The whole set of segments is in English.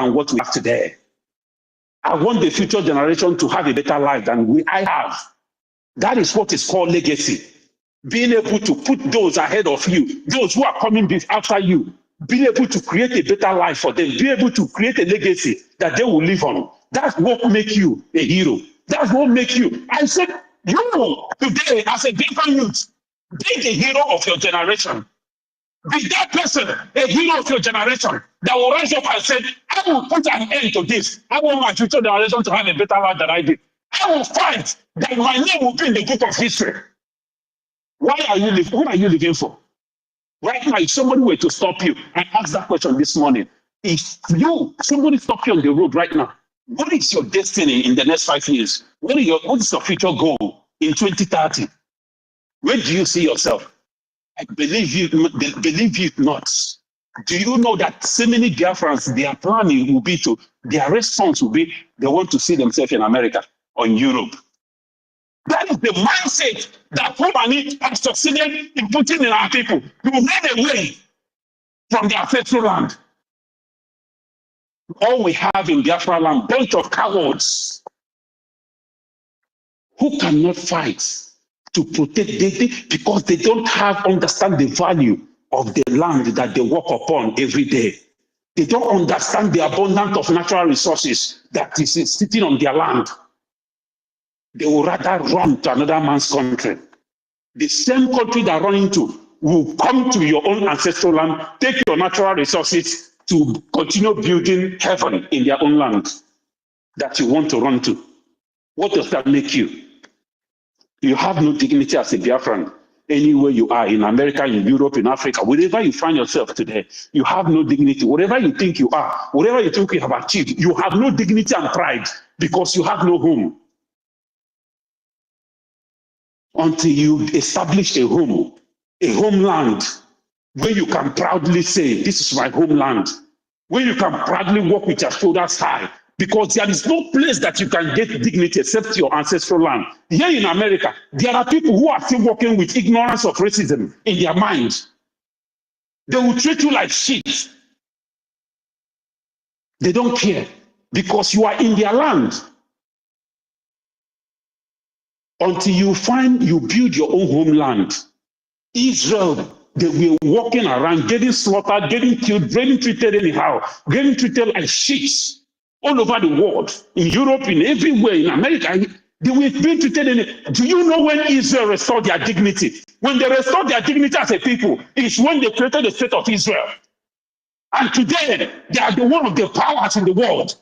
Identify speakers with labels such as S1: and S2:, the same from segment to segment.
S1: than what we have today. I want the future generation to have a better life than I have. That is what is called legacy. Being able to put those ahead of you, those who are coming after you, being able to create a better life for them, be able to create a legacy that they will live on. That's what makes you a hero. That's what makes you. I said, you today, as a different youth, be the hero of your generation. Be that person, a hero of your generation, that will rise up and say, I will put an end to this. I want my future generation to have a better life than I did. I will fight that my name will be in the book of history. Why are you living? What are you living for? Right now, if somebody were to stop you and ask that question this morning, if somebody stop you on the road right now, what is your destiny in the next 5 years? What is your future goal in 2030? Where do you see yourself? I believe you not. Do you know that so many Biafrans, their planning will be their response will be, they want to see themselves in America or in Europe. That is the mindset that Fulani has succeeded in putting in our people to run away from their ancestral land. All we have in Biafra land, bunch of cowards who cannot fight to protect because they don't understand the value of the land that they walk upon every day. They don't understand the abundance of natural resources that is sitting on their land. They will rather run to another man's country. The same country they're running to will come to your own ancestral land, take your natural resources to continue building heaven in their own land that you want to run to. What does that make you? You have no dignity as a Biafran. Anywhere you are, in America, in Europe, in Africa, wherever you find yourself today, you have no dignity. Whatever you think you are, whatever you think you have achieved, you have no dignity and pride because you have no home. Until you establish a home, a homeland, where you can proudly say, this is my homeland, where you can proudly walk with your shoulders high, because there is no place that you can get dignity except your ancestral land. Here in America, there are people who are still working with ignorance of racism in their minds. They will treat you like shit. They don't care because you are in their land. Until you build your own homeland. Israel, they were walking around, getting slaughtered, getting killed, getting treated anyhow, getting treated like shit all over the world, in Europe, in everywhere, in America. They were being treated. Do you know when Israel restored their dignity? When they restored their dignity as a people, it's when they created the state of Israel. And today, they are one of the powers in the world.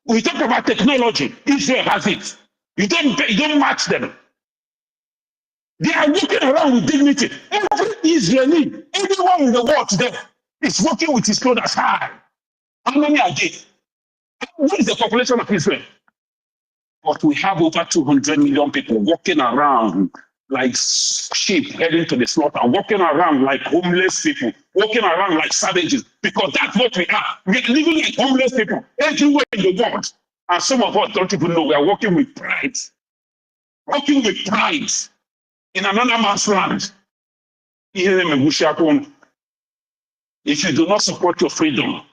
S1: We talk about technology, Israel has it. You don't match them. They are walking around with dignity. Every Israeli, everyone in the world today is walking with his shoulders high. How many are they? What is the population of Israel? But we have over 200 million people walking around like sheep heading to the slaughter, walking around like homeless people, walking around like savages, because that's what we are. We are living like homeless people everywhere in the world. And some of us don't even know we are walking with pride. Walking with pride in another man's land. If you do not support your freedom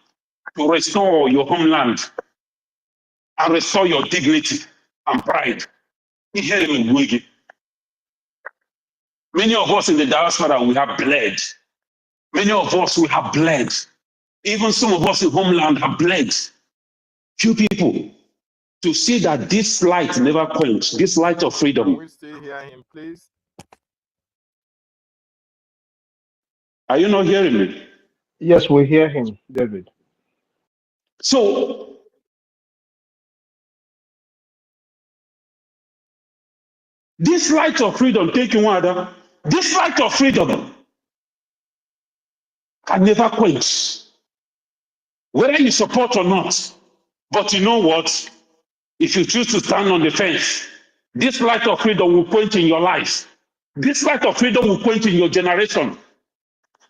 S1: to restore your homeland and restore your dignity and pride, many of us in the diaspora, we have bled. Many of us, we have bled. Even some of us in homeland have bled. Few people. To see that this light never quenched, this light of freedom.
S2: Can we still hear him, please?
S1: Are you not hearing me?
S3: Yes, we hear him, David.
S1: So, this light of freedom, taking one, this light of freedom can never quench, whether you support or not. But you know what? If you choose to stand on the fence, this light of freedom will quench in your life. This light of freedom will quench in your generation,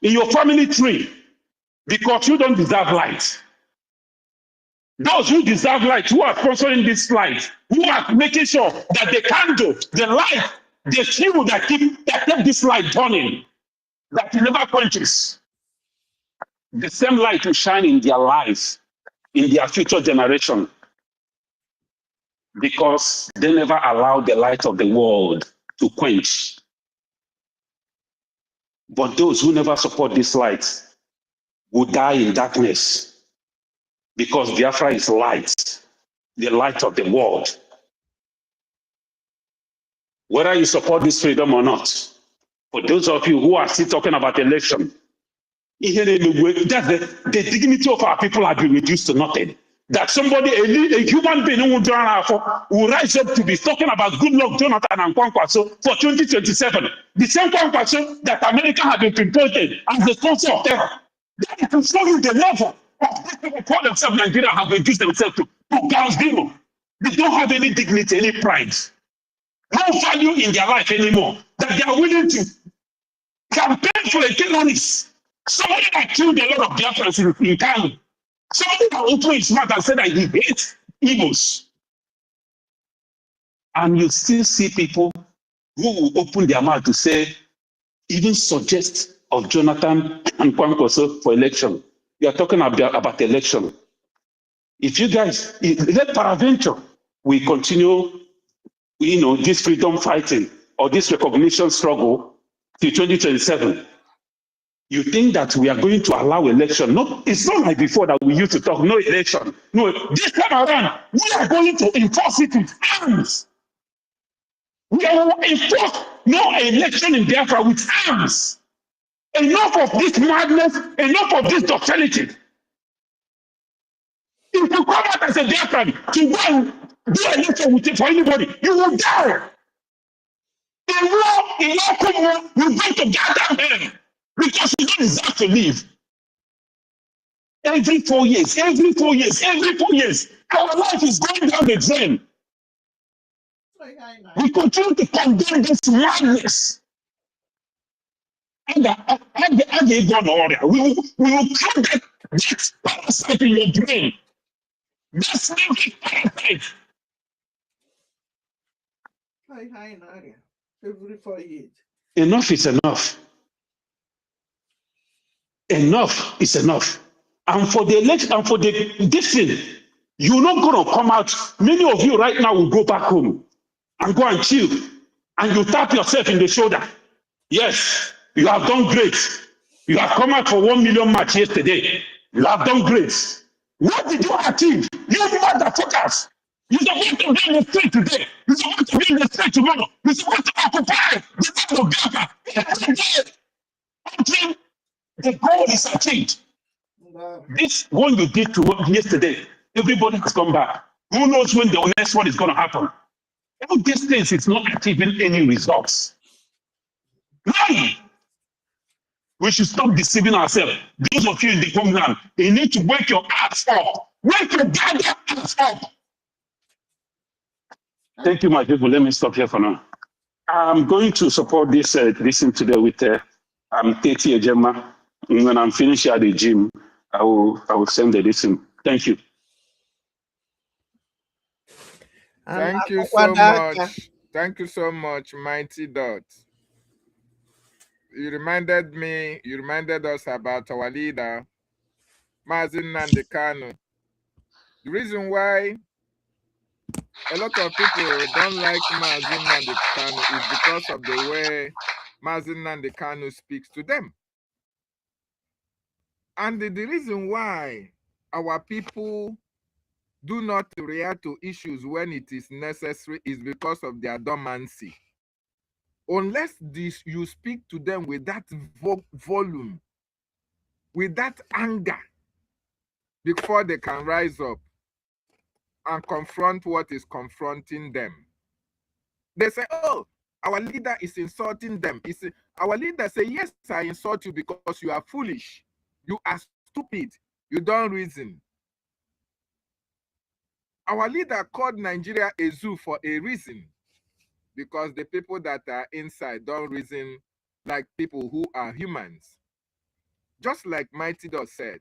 S1: in your family tree, because you don't deserve light. Those who deserve light, who are sponsoring this light, who are making sure that the candle, the light, the fuel that keep this light burning, that it never quenches, the same light will shine in their lives. in their future generation because they never allowed the light of the world to quench. But those who never support this light will die in darkness because Biafra is light, the light of the world. Whether you support this freedom or not, for those of you who are still talking about election, that the dignity of our people has been reduced to nothing. That somebody, a human being who will rise up to be talking about good luck Jonathan and Kwankwaso for 2027. The same Kwankwaso that America has been pinpointed as the sponsor of terror. That is to show you the level of these people call themselves Nigeria have reduced themselves to ground zero. They don't have any dignity, any pride, no value in their life anymore. That they are willing to campaign for a terrorist. Somebody that killed a lot of Biafrans in KANU. Somebody that opened his mouth and said that he hates Igbos. And you still see people who will open their mouth to say, even suggest of Jonathan and Kwankwaso for election. You are talking about election. If you guys, let paraventure, we continue, this freedom fighting or this recognition struggle till 2027. You think that we are going to allow election? No, it's not like before that we used to talk no election. No, this time around, we are going to enforce it with arms. We will enforce no election in Biafra with arms. Enough of this madness, enough of this docility. If you come out as a Biafran to go and do election with it for anybody, you will die. In war, come you're going to gather hell because you don't deserve to live. Every 4 years, every 4 years, our life is going down the drain. We continue to condemn this madness. And we will kill that parasite in your brain. That's not a parasite.
S2: Every 4 years.
S1: Enough is enough. Enough is enough. And for the election, and for this thing, you're not going to come out. Many of you right now will go back home and go and chill. And you tap yourself in the shoulder. Yes, you have done great. You have come out for 1 million march yesterday. You have done great. What did you achieve? You motherfuckers. You're supposed to be in the street today. You're supposed to be in the street tomorrow. You're supposed to occupy the land of Biafra every day until the goal is achieved. This one you did to yesterday, everybody has come back. Who knows when the next one is going to happen? All these things is not achieving any results. None. We should stop deceiving ourselves. Those of you in the homeland, you need to wake your ass up. Wake your goddamn ass up. Thank you, my people. Let me stop here for now. I'm going to support this listen today with Teti Ejema. When I'm finished at the gym, I will send the listen. Thank you.
S4: Thank you so much. Thank you so much, Mighty Dot. You reminded us about our leader, NNAMDI KANU. The reason why a lot of people don't like NNAMDI KANU is because of the way NNAMDI KANU speaks to them. And the reason why our people do not react to issues when it is necessary is because of their dormancy. Unless you speak to them with that volume, with that anger, before they can rise up and confront what is confronting them. They say, oh, our leader is insulting them. Our leader say, yes, I insult you because you are foolish. You are stupid. You don't reason. Our leader called Nigeria a zoo for a reason, because the people that are inside don't reason like people who are humans. Just like Mighty Dot said,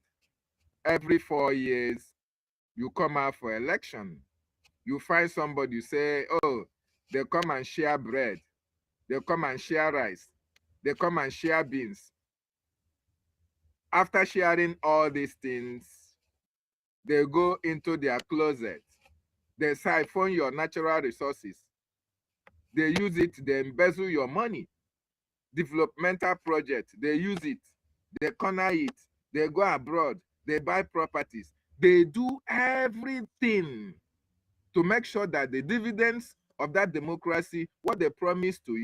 S4: every 4 years, you come out for election. You find somebody, you say, oh, they come and share bread. They come and share rice. They come and share beans. After sharing all these things, They go into their closet. They siphon your natural resources. They use it, they embezzle your money. Developmental project, they use it, they corner it, they go abroad, they buy properties. They do everything to make sure that the dividends of that democracy, what they promise to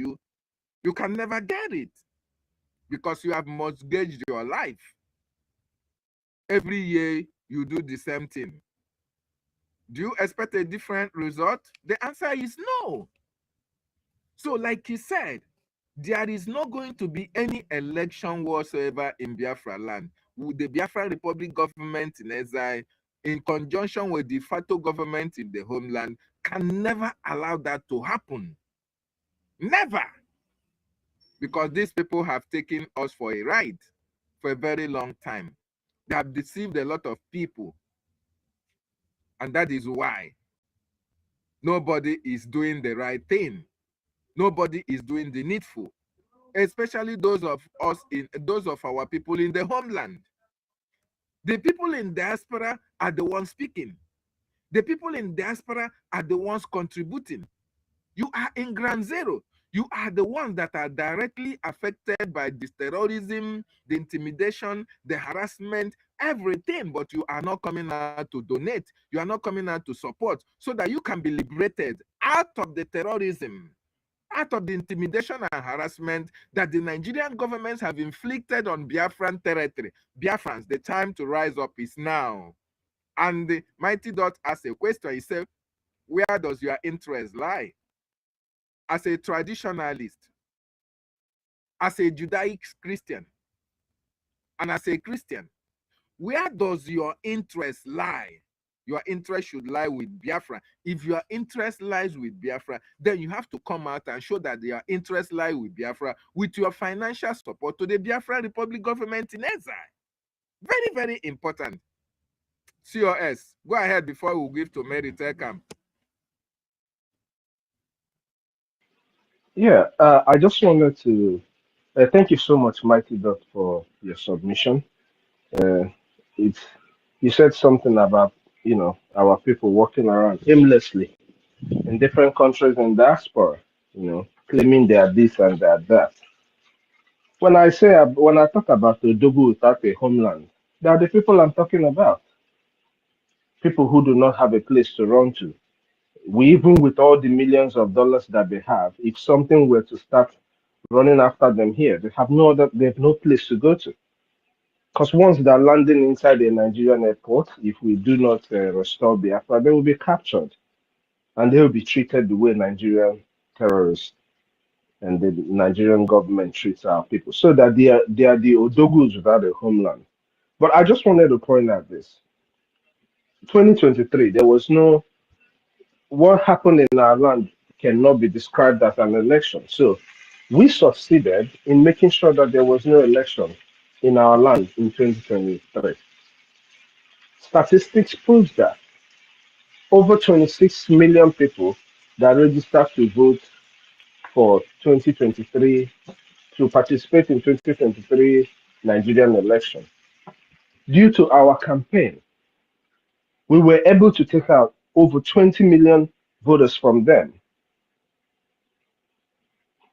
S4: you can never get it because you have mortgaged your life. Every year you do the same thing. Do you expect a different result? The answer is no. So, like he said, there is not going to be any election whatsoever in Biafra land. With the Biafra Republic government in exile, in conjunction with the de facto government in the homeland, can never allow that to happen. Never. Because these people have taken us for a ride for a very long time. They have deceived a lot of people. And that is why nobody is doing the right thing. Nobody is doing the needful, especially those of our people in the homeland. The people in diaspora are the ones speaking. The people in diaspora are the ones contributing. You are in ground zero. You are the ones that are directly affected by this terrorism, the intimidation, the harassment, everything, but you are not coming out to donate. You are not coming out to support so that you can be liberated out of the terrorism, out of the intimidation and harassment that the Nigerian governments have inflicted on Biafran territory. Biafrans, the time to rise up is now. And the Mighty Dot asks a question. He said, where does your interest lie? As a traditionalist, as a Judaic Christian, and as a Christian, where does your interest lie? Your interest should lie with Biafra. If your interest lies with Biafra, then you have to come out and show that your interest lies with Biafra with your financial support to the Biafra Republic government in exile. Very, very important. COS, go ahead before we give to Mary Telkamp.
S3: Yeah, I just wanted to thank you so much, Mighty Dot, for your submission. Uh, it's you said something about our people walking around aimlessly in different countries in diaspora, claiming they are this and they are that. When I talk about the Dogu without a homeland, they are the people I'm talking about. People who do not have a place to run to. We even with all the millions of dollars that they have, if something were to start running after them here, they have no place to go to. Because once they're landing inside a Nigerian airport, if we do not restore Biafra, they will be captured and they will be treated the way Nigerian terrorists and the Nigerian government treats our people. So that they are the Odogus without a homeland. But I just wanted to point out this. 2023, there was no what happened in our land cannot be described as an election. So we succeeded in making sure that there was no election in our land in 2023. Statistics proves that over 26 million people that registered to vote for 2023 to participate in 2023 Nigerian election. Due to our campaign, we were able to take out over 20 million voters from them.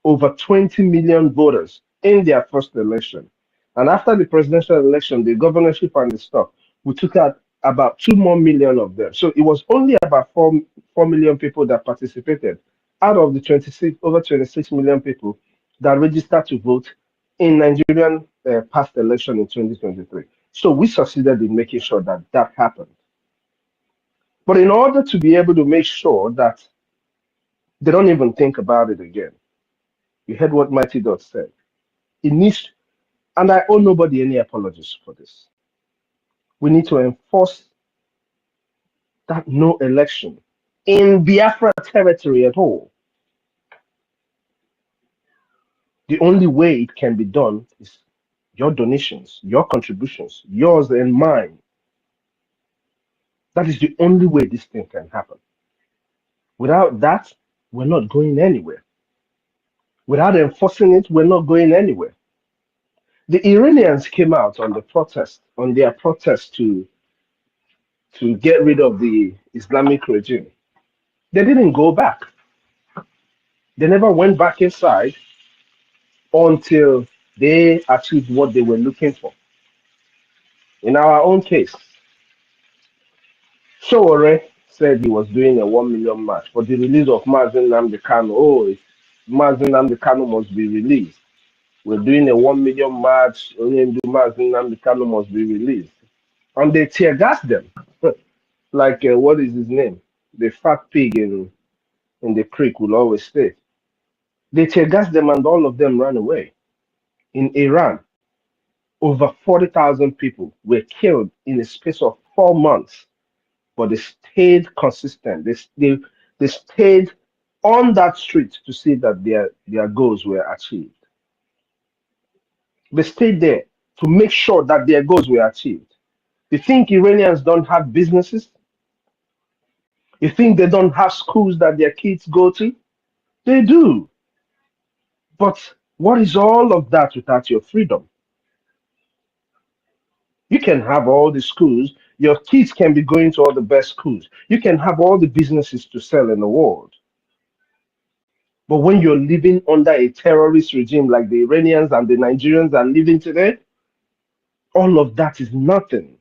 S3: Over 20 million voters in their first election. And after the presidential election, the governorship and the stuff, we took out about 2 more million of them. So it was only about 4 million people that participated out of the over 26 million people that registered to vote in Nigerian past election in 2023. So we succeeded in making sure that that happened. But in order to be able to make sure that they don't even think about it again, you heard what Mighty Dot said. It needs, and I owe nobody any apologies for this. We need to enforce that no election in Biafra territory at all. The only way it can be done is your donations, your contributions, yours and mine. That is the only way this thing can happen. Without that, we're not going anywhere. Without enforcing it, we're not going anywhere. The Iranians came out on their protest to to get rid of the Islamic regime. They didn't go back. They never went back inside until they achieved what they were looking for. In our own case, Showore said he was doing a 1 million march for the release of Mazen Namdi Kanu. Oh, Mazen Namdi Kanu must be released. We're doing a 1 million march. Onyendu Mazen Namdi Kanu must be released. And they tear gas them. Like, what is his name? The fat pig in the creek will always stay. They tear gas them and all of them ran away. In Iran, over 40,000 people were killed in a space of 4 months, but they stayed consistent. They stayed on that street to see that their goals were achieved. They stayed there to make sure that their goals were achieved. You think Iranians don't have businesses? You think they don't have schools that their kids go to? They do. But what is all of that without your freedom? You can have all the schools, your kids can be going to all the best schools. You can have all the businesses to sell in the world. But when you're living under a terrorist regime like the Iranians and the Nigerians are living today, all of that is nothing.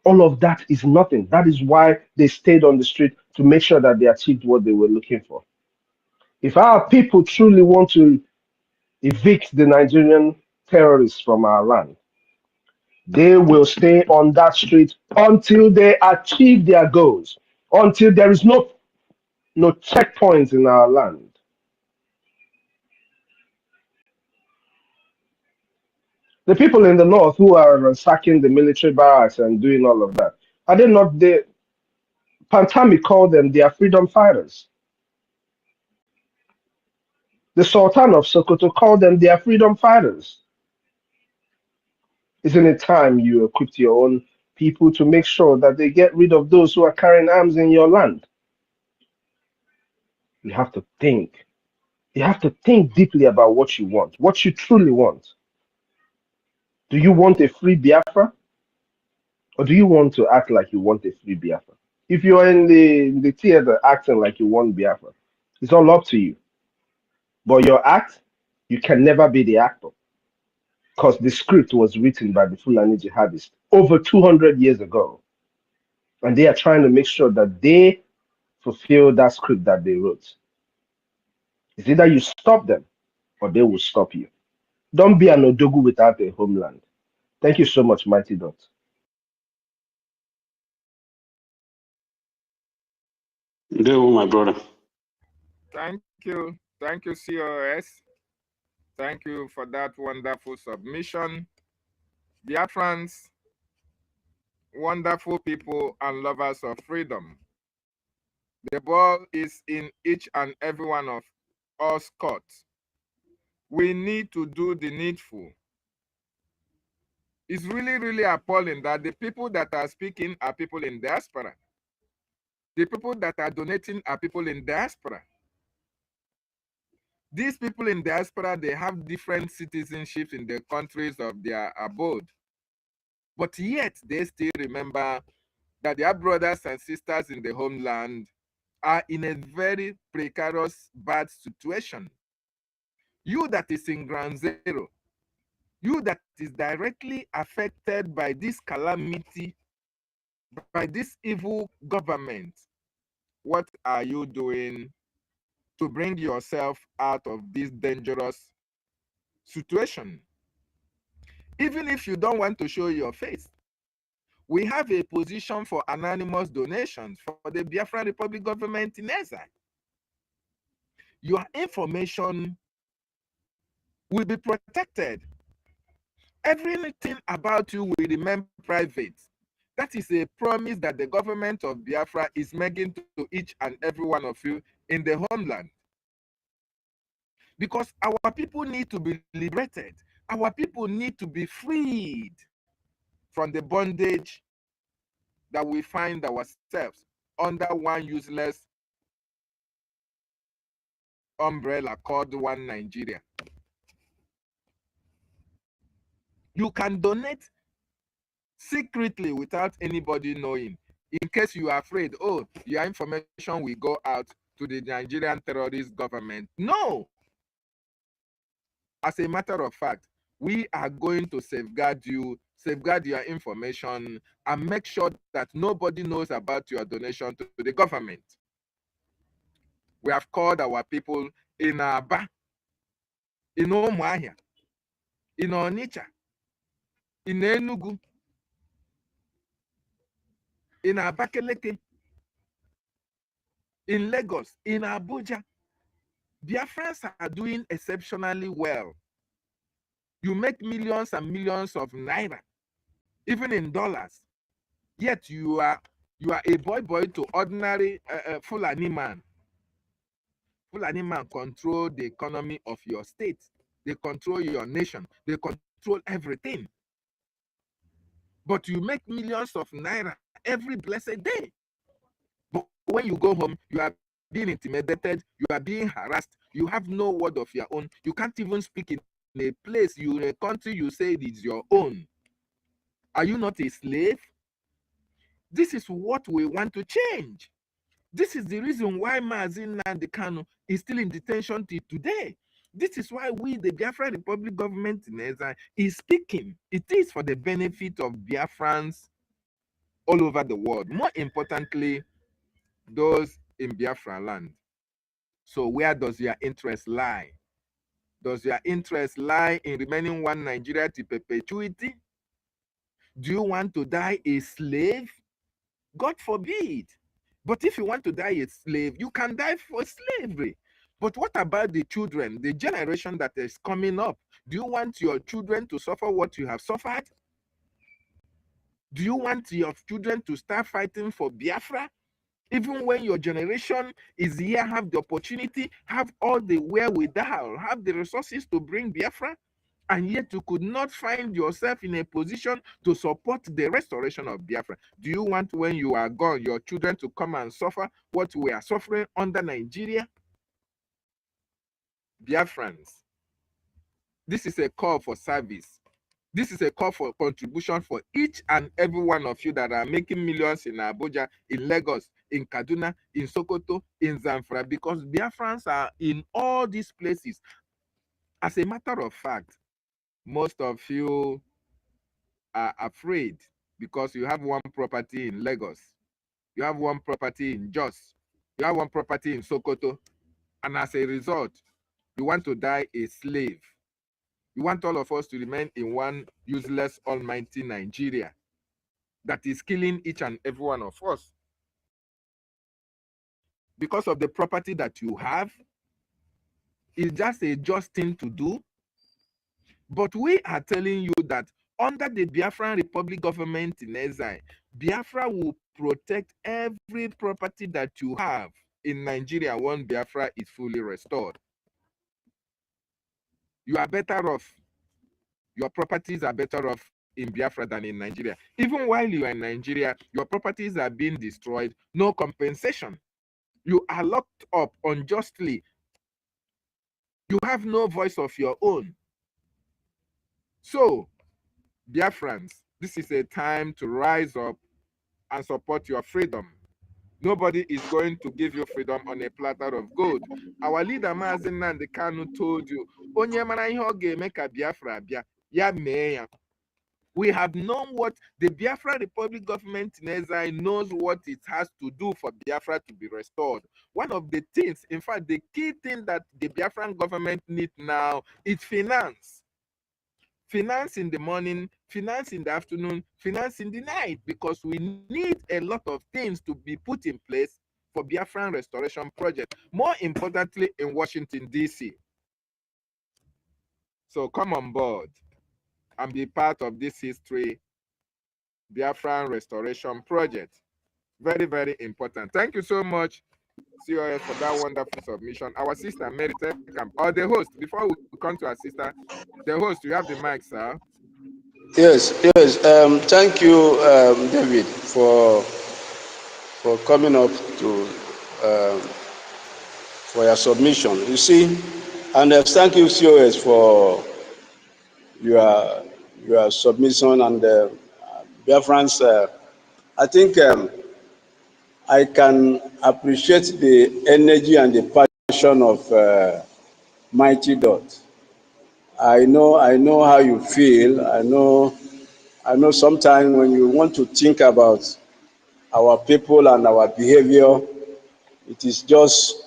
S3: All of that is nothing. That is why they stayed on the street to make sure that they achieved what they were looking for. If our people truly want to evict the Nigerian terrorists from our land, they will stay on that street until they achieve their goals, until there is no checkpoints in our land. The people in the north who are sacking the military barracks and doing all of that, are they not the Pantami called them their freedom fighters? The Sultan of Sokoto called them their freedom fighters. Isn't it time you equipped your own people to make sure that they get rid of those who are carrying arms in your land? You have to think. You have to think deeply about what you want, what you truly want. Do you want a free Biafra? Or do you want to act like you want a free Biafra? If you're in the theater acting like you want Biafra, it's all up to you. But your act, you can never be the actor. Because the script was written by the Fulani jihadists over 200 years ago. And they are trying to make sure that they fulfill that script that they wrote. It's either you stop them or they will stop you. Don't be an Odogu without a homeland. Thank you so much, Mighty Dot.
S1: Go, my brother.
S4: Thank you. Thank you, COS. Thank you for that wonderful submission. Biafrans, wonderful people and lovers of freedom. The ball is in each and every one of us court. We need to do the needful. It's really, really appalling that the people that are speaking are people in diaspora. The people that are donating are people in diaspora. These people in diaspora, they have different citizenships in the countries of their abode. But yet, they still remember that their brothers and sisters in the homeland are in a very precarious, bad situation. You that is in ground zero, you that is directly affected by this calamity, by this evil government, what are you doing to bring yourself out of this dangerous situation? Even if you don't want to show your face, we have a position for anonymous donations for the Biafran Republic government in exile. Your information will be protected. Everything about you will remain private. That is a promise that the government of Biafra is making to each and every one of you in the homeland. Because our people need to be liberated. Our people need to be freed from the bondage that we find ourselves under one useless umbrella called One Nigeria. You can donate secretly without anybody knowing, in case you are afraid, oh, your information will go out to the Nigerian terrorist government. No. As a matter of fact, we are going to safeguard you, safeguard your information, and make sure that nobody knows about your donation to the government. We have called our people in Aba, in Umuahia, in Onitsha, in Enugu, in Abakaliki, in Lagos, in Abuja. Biafrans are doing exceptionally well. You make millions and millions of naira, even in dollars. Yet you are a boy to ordinary Fulani man. Fulani man control the economy of your state. They control your nation. They control everything. But you make millions of naira every blessed day. But when you go home, you are being intimidated, you are being harassed, you have no word of your own, you can't even speak in a place, in a country you say it is your own. Are you not a slave? This is what we want to change. This is the reason why NNAMDI KANU is still in detention till today. This is why we, the Biafra Republic government in exile, is speaking. It is for the benefit of Biafrans all over the world. More importantly, those in Biafra land. So where does your interest lie? Does your interest lie in remaining one Nigeria to perpetuity? Do you want to die a slave? God forbid. But if you want to die a slave, you can die for slavery. But what about the children, the generation that is coming up? Do you want your children to suffer what you have suffered? Do you want your children to start fighting for Biafra? Even when your generation is here, have the opportunity, have all the wherewithal, have the resources to bring Biafra, and yet you could not find yourself in a position to support the restoration of Biafra. Do you want, when you are gone, your children to come and suffer what we are suffering under Nigeria? Biafrans, this is a call for service. This is a call for contribution for each and every one of you that are making millions in Abuja, in Lagos, in Kaduna, in Sokoto, in Zamfara, because Biafrans are in all these places. As a matter of fact, most of you are afraid because you have one property in Lagos, you have one property in Jos, you have one property in Sokoto, and as a result, you want to die a slave. You want all of us to remain in one useless, almighty Nigeria that is killing each and every one of us because of the property that you have. It's just a just thing to do. But we are telling you that under the Biafran Republic government in exile, Biafra will protect every property that you have in Nigeria when Biafra is fully restored. You are better off. Your properties are better off in Biafra than in Nigeria. Even while you are in Nigeria, your properties are being destroyed, no compensation. You are locked up unjustly. You have no voice of your own. So, Biafrans, this is a time to rise up and support your freedom. Nobody is going to give you freedom on a platter of gold. Our leader, NNAMDI KANU, told you, Onye mara ihe ọ ga-eme ka Biafra bịa, ya mee ya. We have known what the Biafra Republic government in exile knows what it has to do for Biafra to be restored. One of the things, in fact, the key thing that the Biafran government needs now is finance. Finance in the morning, finance in the afternoon, finance in the night, because we need a lot of things to be put in place for Biafran restoration project, more importantly in Washington, D.C. So come on board and be part of this history Biafran restoration project. Very, very important. Thank you so much, COS, for that wonderful submission. Our sister Mary, or the host, before we come to our sister, the host, you have the mic, sir.
S2: Yes. Thank you, David, for coming up to for your submission. You see, and thank you, COS, for your submission and Biafrans, I think I can appreciate the energy and the passion of Mighty Dot. I know how you feel. I know sometimes when you want to think about our people and our behavior, it is just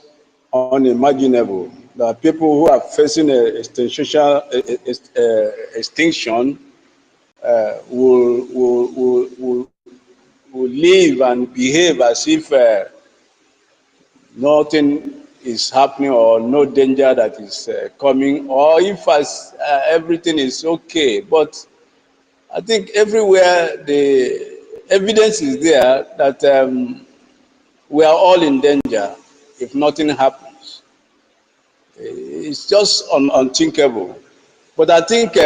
S2: unimaginable. There are people who are facing extinction will live and behave as if nothing is happening or no danger that is coming, or if everything is okay. But I think everywhere the evidence is there that we are all in danger if nothing happens. It's just unthinkable. But I think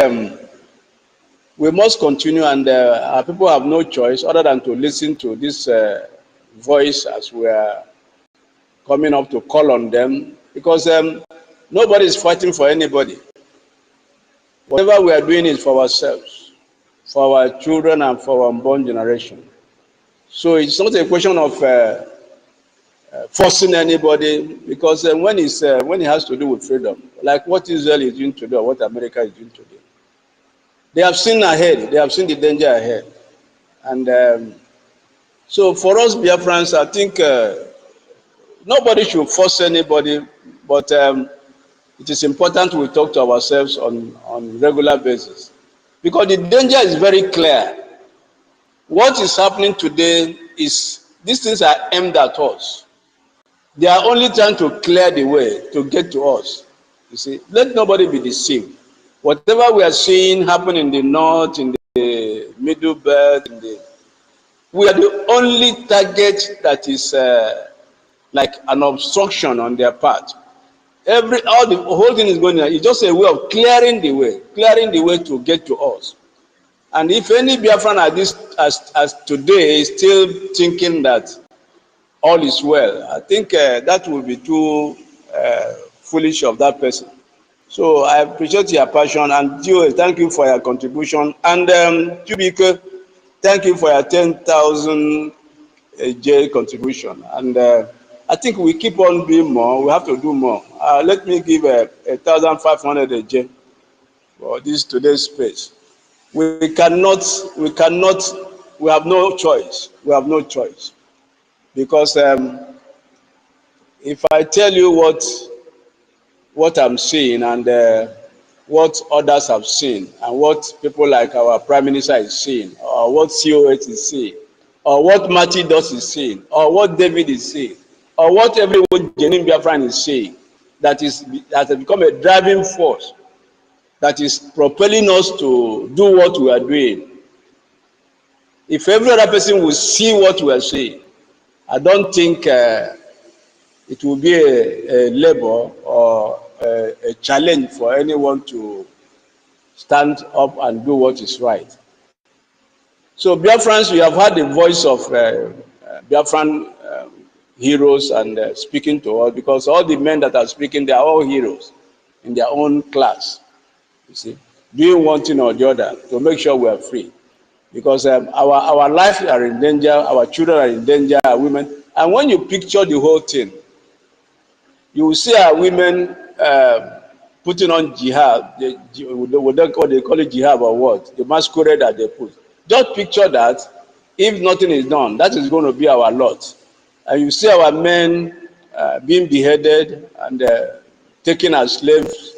S2: we must continue, and our people have no choice other than to listen to this voice as we are coming up to call on them, because nobody is fighting for anybody. Whatever we are doing is for ourselves, for our children, and for our unborn generation. So it's not a question of forcing anybody, because when it has to do with freedom, like what Israel is doing today or what America is doing today, they have seen ahead, they have seen the danger ahead. And so for us Biafrans, I think nobody should force anybody, but it is important we talk to ourselves on regular basis, because the danger is very clear. What is happening today is these things are aimed at us. They are only trying to clear the way to get to us. You see, let nobody be deceived. Whatever we are seeing happen in the north, in the middle belt, we are the only target that is like an obstruction on their part. The whole thing is going on. It's just a way of clearing the way to get to us. And if any Biafran as today is still thinking that all is well, I think that would be too foolish of that person. So I appreciate your passion, and Joe, thank you for your contribution. And Chubike, thank you for your 10,000 J contribution. And I think we keep on doing more. We have to do more. Let me give 1,500 J for this today's space. We cannot, we have no choice. We have no choice. Because if I tell you what I'm seeing, and what others have seen, and what people like our Prime Minister is seeing, or what COH is seeing, or what Matty Doss is seeing, or what David is seeing, or what everyone genuine Biafran is saying, that has become a driving force that is propelling us to do what we are doing. If every other person will see what we are saying, I don't think it will be a labor or a challenge for anyone to stand up and do what is right. So Biafrans, we have heard the voice of Biafran heroes and speaking to us, because all the men that are speaking, they are all heroes in their own class. You see, doing one thing or the other to make sure we are free, because our lives are in danger, our children are in danger, our women. And when you picture the whole thing, you will see our women putting on jihad, what they call it, jihad or what, the masquerade that they put. Just picture that. If nothing is done, that is going to be our lot. And you see our men being beheaded and taken as slaves,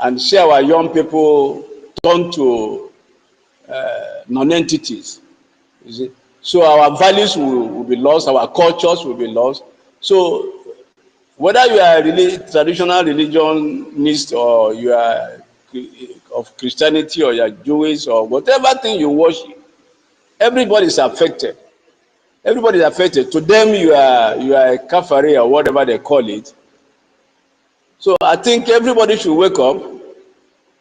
S2: and see our young people turned to non-entities. You see? So our values will be lost, our cultures will be lost. So whether you are a traditional religionist, or you are of Christianity, or you are Jewish, or whatever thing you worship, everybody is affected. Everybody is affected. To them, you are a kafiri or whatever they call it. So I think everybody should wake up.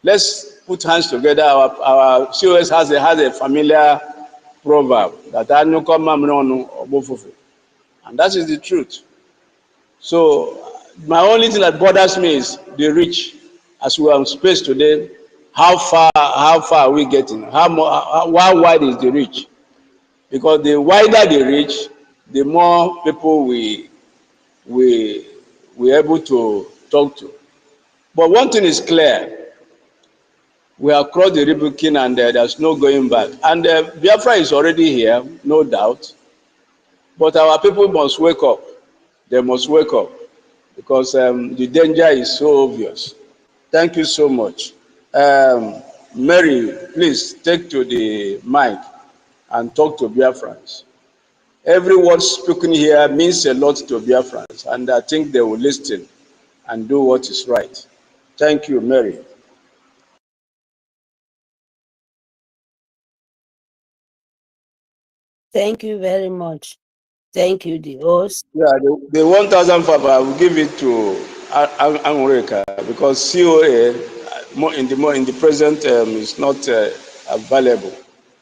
S2: Let's put hands together. Our COS has a familiar proverb that and that is the truth. So my only thing that bothers me is the reach. As we are in space today, how far are we getting? How wide is the reach? because the wider they reach, the more people we able to talk to. But one thing is clear: we have crossed the Rubicon, and there's no going back. And Biafra is already here, no doubt. But our people must wake up. They must wake up, because the danger is so obvious. Thank you so much. Mary, please take to the mic and talk to Biafrans. Every word spoken here means a lot to Biafrans, and I think they will listen and do what is right. Thank you, Mary.
S5: Thank you very much. Thank you, the host.
S2: Yeah, the 1,005, I will give it to Angureka, because COA in the present is not available.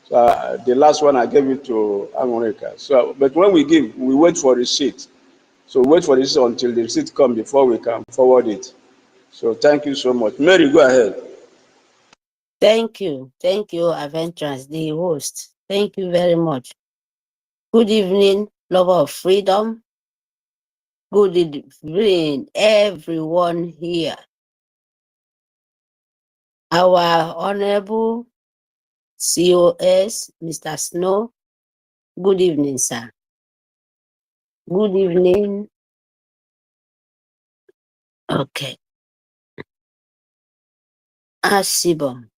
S2: So the last one I gave it to Angureka. So, but when we give, we wait for receipt. So wait for this until the receipt comes before we can forward it. So thank you so much. Mary, go ahead.
S5: Thank you, Aventrans, the host. Thank you very much. Good evening, lover of freedom. Good evening, everyone here. Our Honorable COS, Mr. Snow. Good evening, sir. Good evening. Okay. Asibom.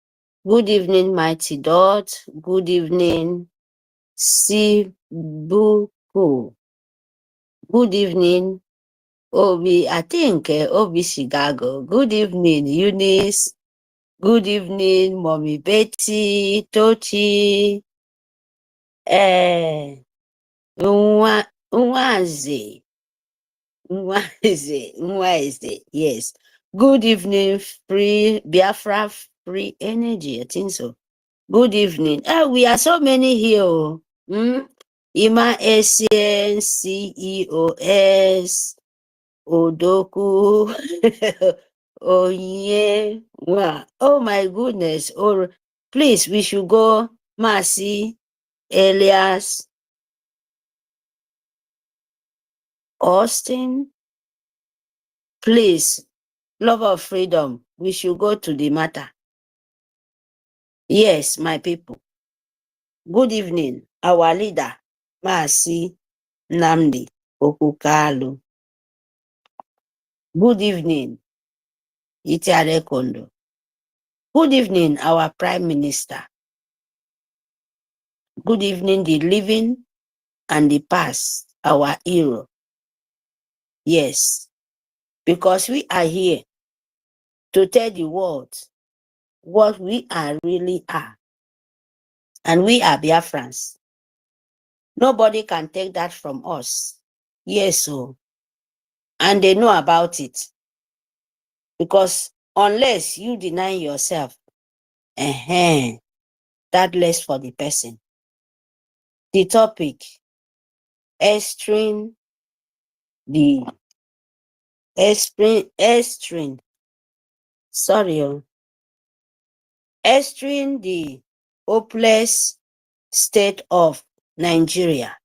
S5: Good evening, Mighty Dot. Good evening, Sibuku. Good evening, Obi. I think Obi Chicago. Good evening, Eunice. Good evening, Mommy Betty, Tochi, Nwaze. Yes. Good evening, Free Biafra Free Energy. I think so. Good evening. We are so many here. Ima Essien, CEOS, Odoku, Onye. Wow. Oh my goodness. Oh, please, we should go. Mercy, Elias, Austin. Please, love of freedom. We should go to the matter. Yes, my people. Good evening. Our leader, Mercy NNAMDI Okukalu. Good evening, Itiare Kondo. Good evening, our Prime Minister. Good evening, the living and the past, our hero. Yes, because we are here to tell the world what we are really are. And we are Biafrans. Nobody can take that from us. Yes, so. And they know about it. Because unless you deny yourself, that less for the person. The topic, estering the estering the hopeless state of Nigeria.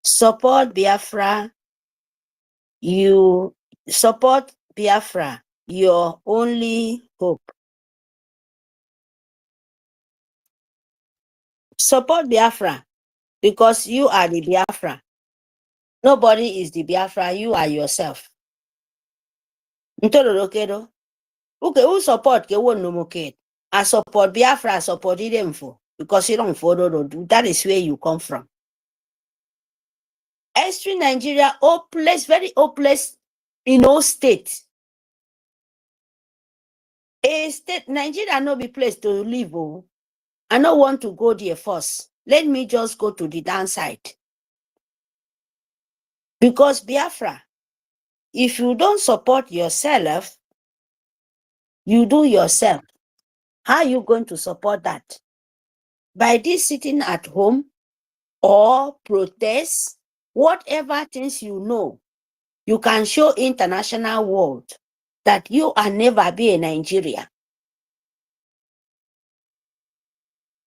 S5: Support Biafra. You support Biafra, your only hope. Support Biafra because you are the Biafra. Nobody is the Biafra, you are yourself. Okay, who support Kewonomoke? I support Biafra, I support them for because you don't follow. That is where you come from. Extreme Nigeria, hopeless, very hopeless in all state. A state, Nigeria no be place to live. Oh. I don't want to go there first. Let me just go to the downside. Because Biafra, if you don't support yourself, you do yourself. How are you going to support that? By this sitting at home or protest, whatever things you know, you can show international world that you are never be a Nigeria.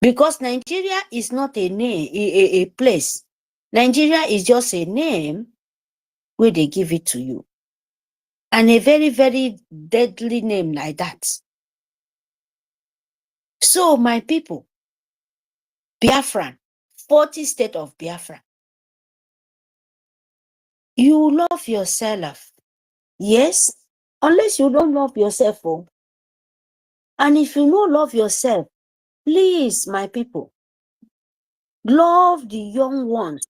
S5: Because Nigeria is not a name, a place. Nigeria is just a name where they give it to you. And a very, very deadly name like that. So, my people, Biafran, 40 state of Biafra. You love yourself. Yes, unless you don't love yourself. Oh. And if you don't love yourself, please, my people, love the young ones.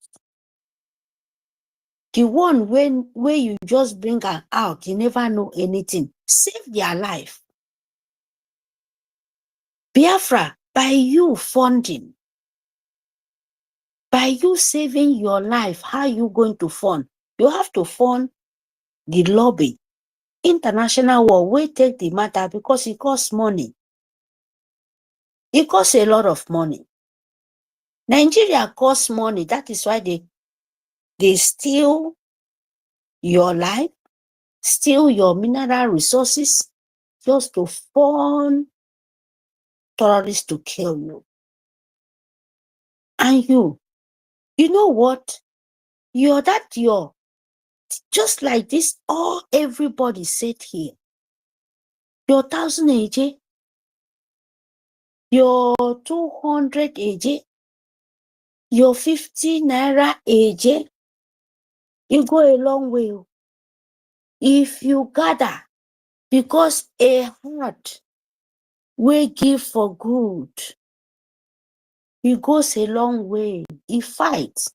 S5: The one where you just bring her out, you never know anything. Save their life. Biafra, by you funding, by you saving your life, how are you going to fund? You have to fund the lobby. International war will take the matter because it costs money. It costs a lot of money. Nigeria costs money. That is why they steal your life, steal your mineral resources, just to fund terrorists to kill you. And you know what? You're just like this, everybody said here. Your 1,000 AJ, your 200 AJ, your 50 naira AJ, you go a long way. If you gather, because a heart will give for good, it goes a long way. It fights.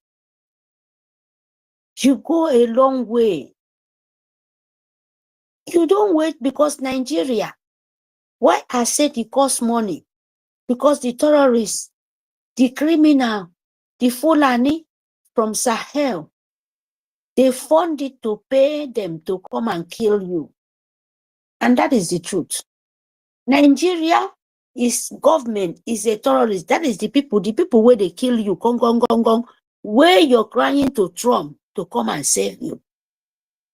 S5: You go a long way. You don't wait because Nigeria. Why I said it costs money? Because the terrorists, the criminal, the Fulani from Sahel, they fund it to pay them to come and kill you. And that is the truth. Nigeria government is a terrorist. That is the people where they kill you, where you're crying to Trump to come and save you.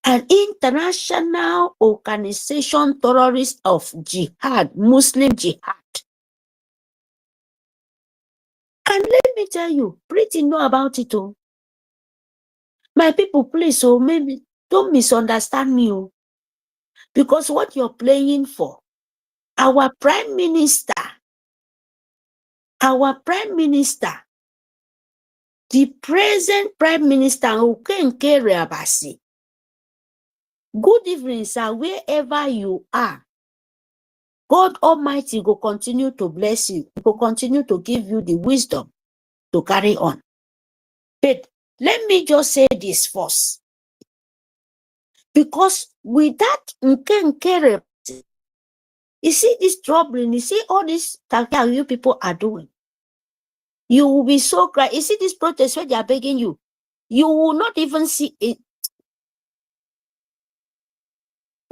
S5: An international organization, terrorist of jihad, Muslim jihad. And let me tell you, pretty know about it all. My people, please, maybe don't misunderstand me. Because what you're playing for, our prime minister, the present prime minister, NKERE. Good evening, sir, wherever you are. God Almighty will continue to bless you. He will continue to give you the wisdom to carry on. But let me just say this first. Because with that NKERE, you see this troubling, you see all this that you people are doing. You will be so cry. You see this protest where they are begging you. You will not even see it.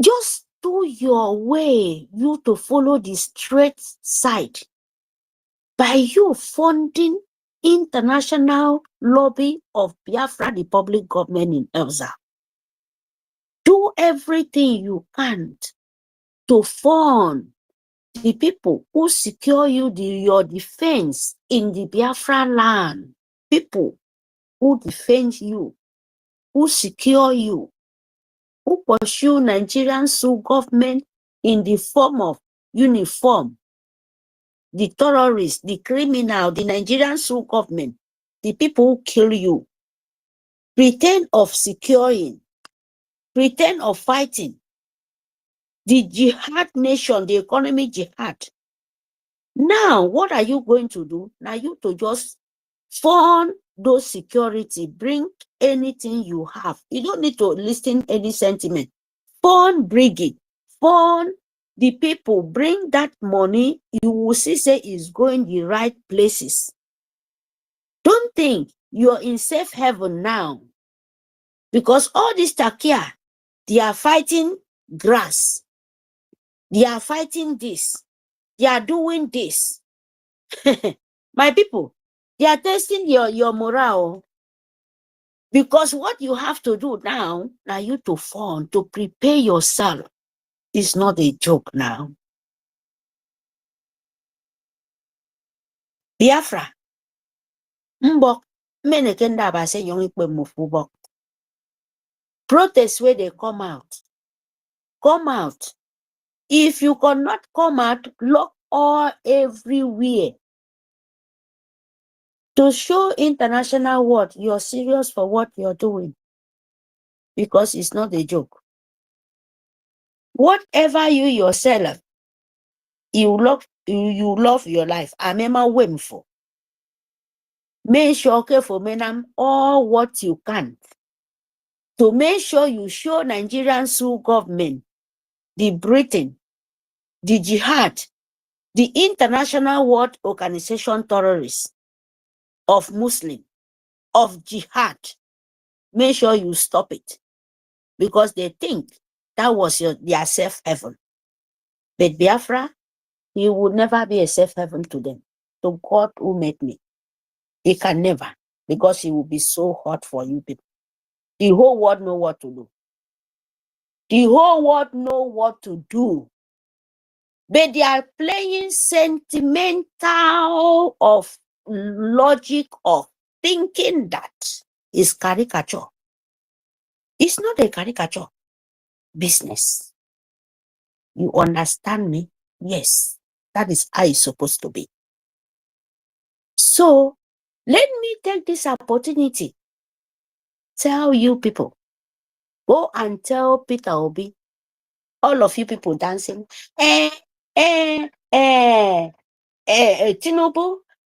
S5: Just do your way, you to follow the straight side. By you funding international lobby of Biafra, the public government in Elza. Do everything you can to fund the people who secure you your defense in the Biafra land. People who defend you, who secure you, who pursue Nigerian government in the form of uniform, the terrorists, the criminal, the Nigerian government, the people who kill you, pretend of securing, pretend of fighting, the jihad nation, the economic jihad. Now, what are you going to do? Now you to just fund those security, bring anything you have. You don't need to listen any sentiment. Fund brigade, fund the people, bring that money, you will see say is going the right places. Don't think you're in safe haven now. Because all this Takia, they are fighting grass. They are fighting this. They are doing this. My people, they are testing your morale. Because what you have to do now you to fund, to prepare yourself. It's not a joke now. Biafra. Mbok. Menekenda ba say young ikpe mufubok. Protest where they come out. Come out. If you cannot come out, lock all everywhere. To show international world you're serious for what you're doing. Because it's not a joke. Whatever you yourself, you love your life. I remember waiting for. Make sure okay for menam all what you can. To make sure you show Nigerian Sioux government, the Britain, the jihad, the international world organization terrorists of Muslim, of jihad. Make sure you stop it. Because they think that was their safe heaven. But Biafra, he would never be a safe heaven to them. To God who made me. He can never. Because he will be so hot for you people. The whole world know what to do. The whole world know what to do. But they are playing sentimental of logic of thinking that is caricature. It's not a caricature. Business. You understand me? Yes. That is how it's supposed to be. So, let me take this opportunity. Tell you people. Go and tell Peter Obi. All of you people dancing. Tinubu.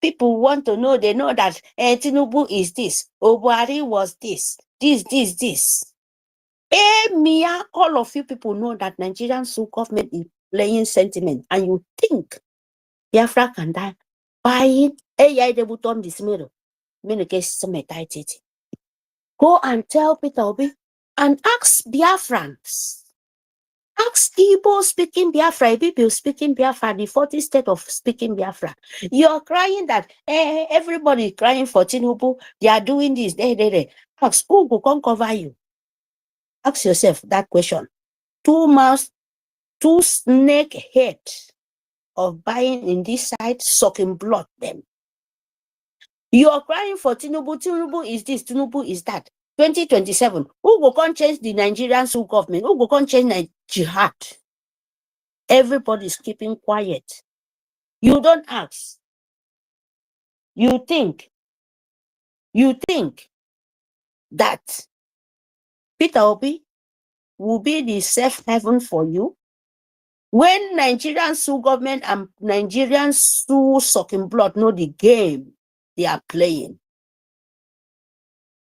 S5: People want to know. They know that Tinubu is this. Obuari was this. This. Mia, all of you people know that Nigerian Sioux government is playing sentiment. And you think Biafra can die buying they would on this mirror. Go and tell Peter Obi and ask Biafrans. Ask Igbo speaking Biafra, people speaking Biafra, the 40 state of speaking Biafra. You're crying that everybody crying for Tinubu, they are doing this. Ask who will come cover you? Ask yourself that question. 2 mouths, 2 snake head of buying in this side, sucking blood them. You are crying for Tinubu. Tinubu is this, Tinubu is that. 2027, who will come change the Nigerian Sioux government? Who will come change jihad? Everybody is keeping quiet. You don't ask. You think that Peter Obi will be the safe haven for you when Nigerian Sioux government and Nigerian Sioux sucking blood know the game they are playing.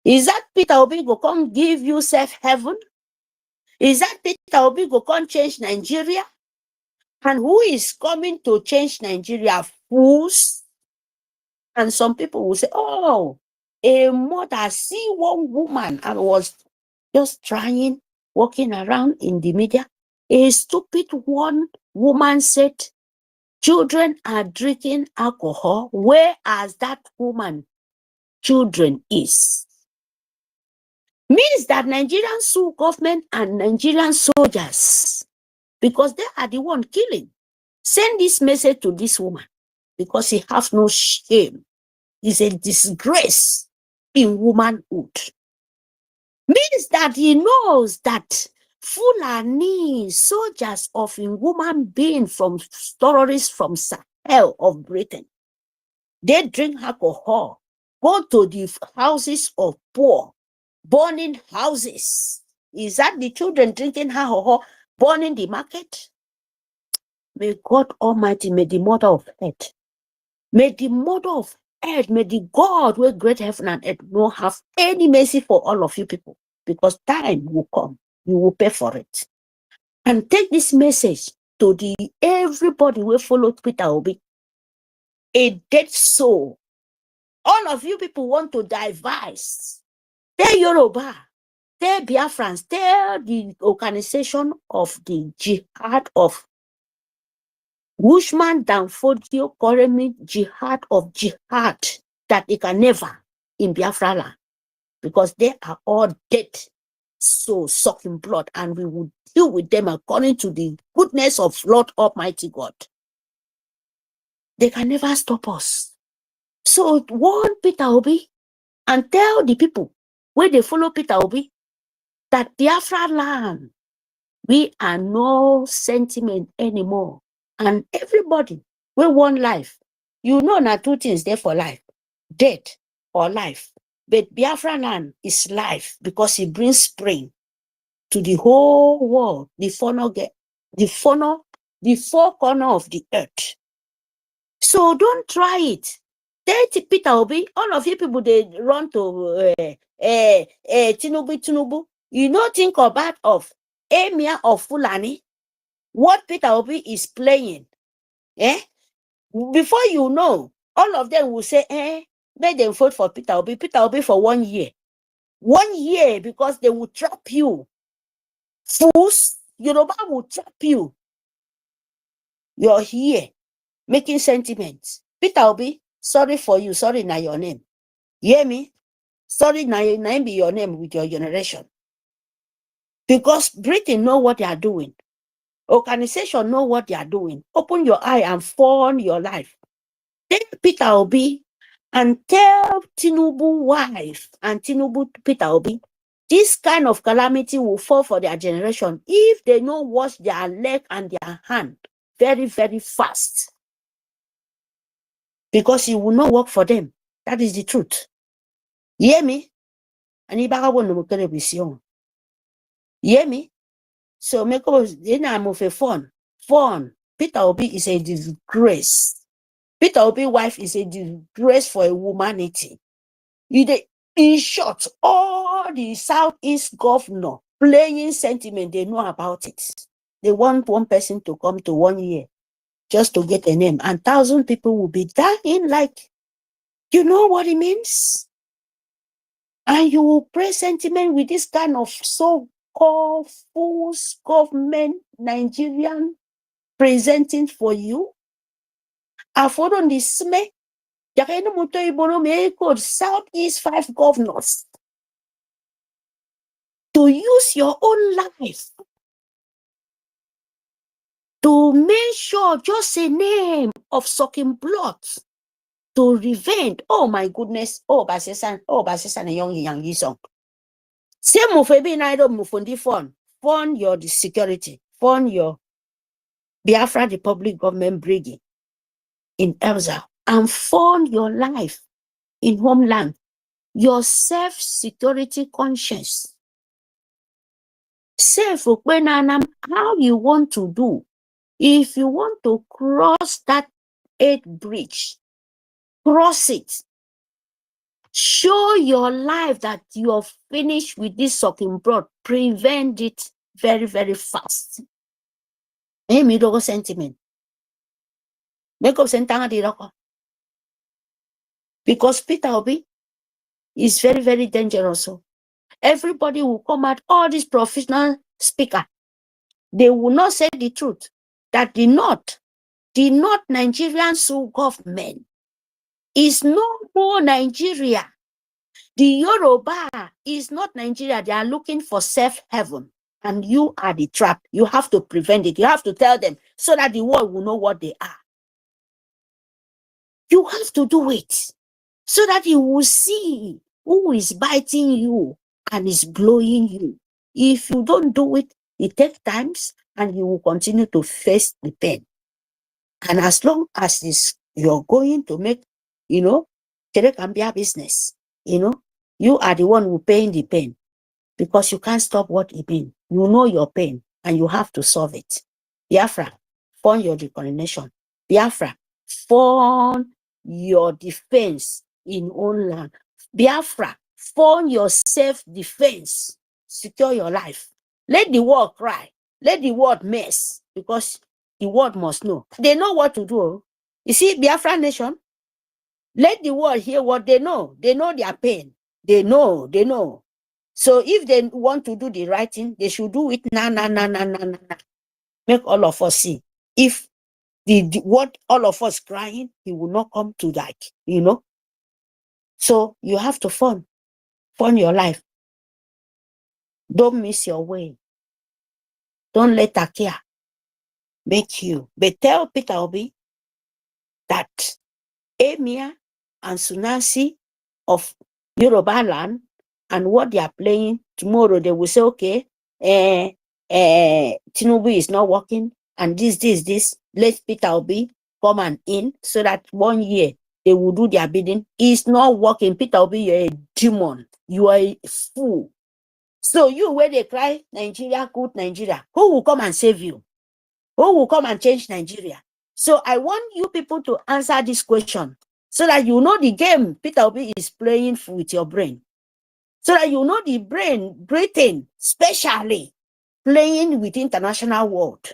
S5: Is that Peter Obi go come give you safe haven? Is that Peter Obi go come change Nigeria? And who is coming to change Nigeria? Fools? And some people will say, oh, a mother, see one woman, I was just trying, walking around in the media. A stupid one woman said, children are drinking alcohol, whereas that woman, children is. Means that Nigerian Sioux government and Nigerian soldiers, because they are the one killing, send this message to this woman because he has no shame. It's a disgrace in womanhood. Means that he knows that Fulani soldiers of a woman being from terrorists from Sahel of Britain, they drink alcohol, go to the houses of poor, burning houses. Is that the children drinking alcohol, burning the market? May God Almighty, may the mother of earth, may the mother of earth, may the God who great heaven and earth not have any mercy for all of you people, because time will come, you will pay for it. And take this message to the everybody who followed Peter Obi, a dead soul. All of you people want to devise. Tell Yoruba, tell Biafrans, tell the organization of the jihad of Wushman Danfodio Koremi, jihad of jihad, that they can never in Biafra land, because they are all dead, so sucking blood, and we will deal with them according to the goodness of Lord Almighty God. They can never stop us. So warn Peter Obi and tell the people where they follow Peter Obi that Biafra land, we are no sentiment anymore. And everybody will want life. You know, now two things there for life, death or life. But Biafra land is life because it brings spring to the whole world, the four corner of the earth. So don't try it. Tell Peter Obi, all of you people, they run to Tinubu. You know, think about of Emir of Fulani, what Peter Obi is playing. Before you know, all of them will say, make them vote for Peter Obi for 1 year. 1 year, because they will trap you. Fools, Yoruba will trap you. You're here making sentiments. Peter Obi, sorry for you. Sorry, now your name. You hear me? Sorry, now be your name with your generation. Because Britain know what they are doing. Organization know what they are doing. Open your eye and form your life. Take Peter Obi and tell Tinubu wife and Tinubu Peter Obi, this kind of calamity will fall for their generation if they don't wash their leg and their hand very, very fast. Because it will not work for them. That is the truth. You hear me? And you hear me? So make us move a phone. Peter Obi is a disgrace. Peter Obi wife is a disgrace for a humanity. In short, all the Southeast governor playing sentiment, they know about it. They want one person to come to 1 year just to get a name, and 1,000 people will be dying. Like, you know what it means? And you will play sentiment with this kind of so-called false government Nigerian presenting for you. Affordon this me. Southeast 5 governors to use your own life to make sure just a name of sucking blood to revenge. Oh my goodness. Oh, Basesan and young song. Same mufebi na ido mufundi fund your security, fund your Biafra Republic government brigade in Elza, and fund your life in homeland, your self-security conscience. How you want to do. If you want to cross that 8th bridge, cross it. Show your life that you are finished with this sucking blood. Prevent it very, very fast. Sentiment. Make up sentiment. Because Peter Obi is very, very dangerous. So everybody will come out, all these professional speakers, they will not say the truth. That the North Nigerian government is no more Nigeria. The Yoruba is not Nigeria. They are looking for safe heaven. And you are the trap. You have to prevent it. You have to tell them so that the world will know what they are. You have to do it so that you will see who is biting you and is blowing you. If you don't do it, it takes time and you will continue to face the pain. And as long as you're going to make, Tere can be a business, you are the one who paying the pain because you can't stop what it means. You know your pain and you have to solve it. Biafra, fund your decolonization. Biafra, fund your defense in own land. Biafra, fund your self-defense. Secure your life. Let the world cry. Let the world mess because the world must know. They know what to do. You see, Biafra nation, let the world hear what they know. They know their pain. They know. So if they want to do the right thing, they should do it now. Make all of us see. If what all of us crying, he will not come to that, So you have to fund your life. Don't miss your way. Don't let Takia make you. But tell Peter Obi that Emir and Sunasi of Yoruba land and what they are playing. Tomorrow they will say, okay, Tinubu is not working, and this. Let Peter Obi come and in so that 1 year they will do their bidding. It's not working. Peter Obi, you're a demon. You are a fool. So you, where they cry, Nigeria, good Nigeria, who will come and save you? Who will come and change Nigeria? So I want you people to answer this question so that you know the game Peter Obi is playing with your brain. So that you know the brain, Britain, especially playing with international world.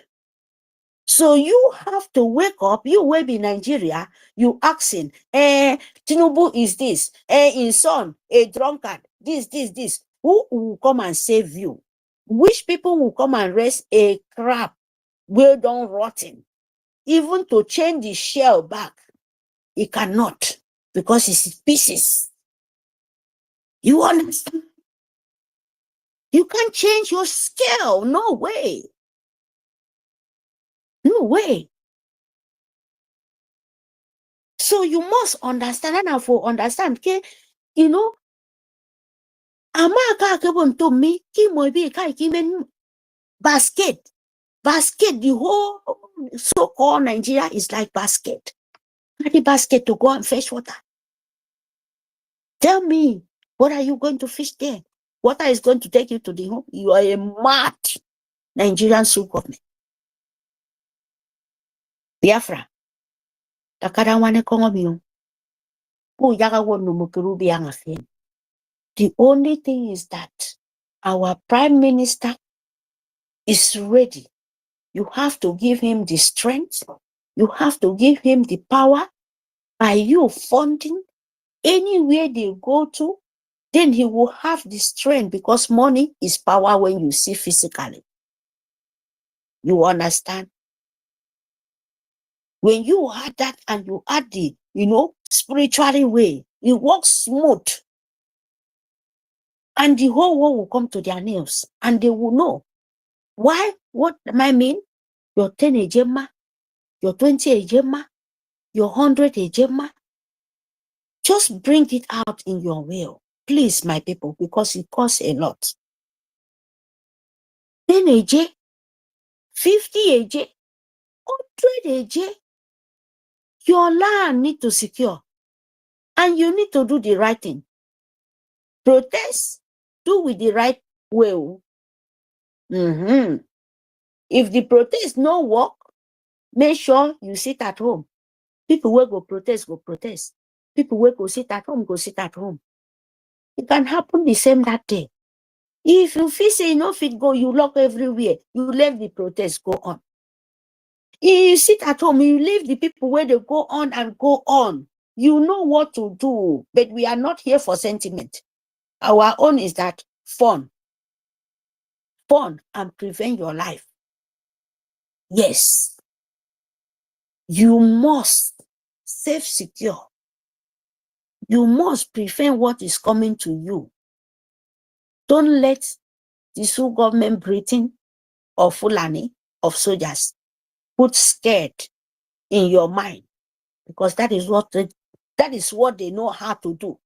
S5: So you have to wake up, you will be Nigeria, you asking, Tinubu is this, his son, a drunkard, this. Who will come and save you? Which people will come and raise a crap, well done rotten? Even to change the shell back, it cannot, because it's pieces. You understand? You can't change your scale. No way. No way. So you must understand, and for understand, okay, you know, Amaka kebon to me, ki mo be kai ki men basket. Basket, the whole so-called Nigeria is like basket. The basket to go and fetch water. Tell me, what are you going to fish there? Water is going to take you to the home. You are a mad Nigerian government. Biafra. Takada wane kongo miyo. The only thing is that our prime minister is ready. You have to give him the strength. You have to give him the power by you funding anywhere they go to. Then he will have the strength, because money is power when you see physically. You understand? When you add that and you add the, spiritually way, it works smooth. And the whole world will come to their nails and they will know. Why? What I mean? Your 10 ejema, your 20 ejema, your 100 ejema. Just bring it out in your will. Please, my people, because it costs a lot. 10 AJ, 50 AJ, 100 AJ. Your land need to secure. And you need to do the right thing. Protest, do with the right way. If the protest no work, make sure you sit at home. People will go protest, go protest. People will go sit at home, go sit at home. It can happen the same that day. If you feel say no fit go, you lock everywhere. You let the protest go on. If you sit at home, you leave the people where they go on and go on. You know what to do, but we are not here for sentiment. Our own is that fun and prevent your life. Yes, you must self-secure. You must prevent what is coming to you. Don't let the Sioux government breathing of Fulani, of soldiers, put scared in your mind, because that is what they know how to do.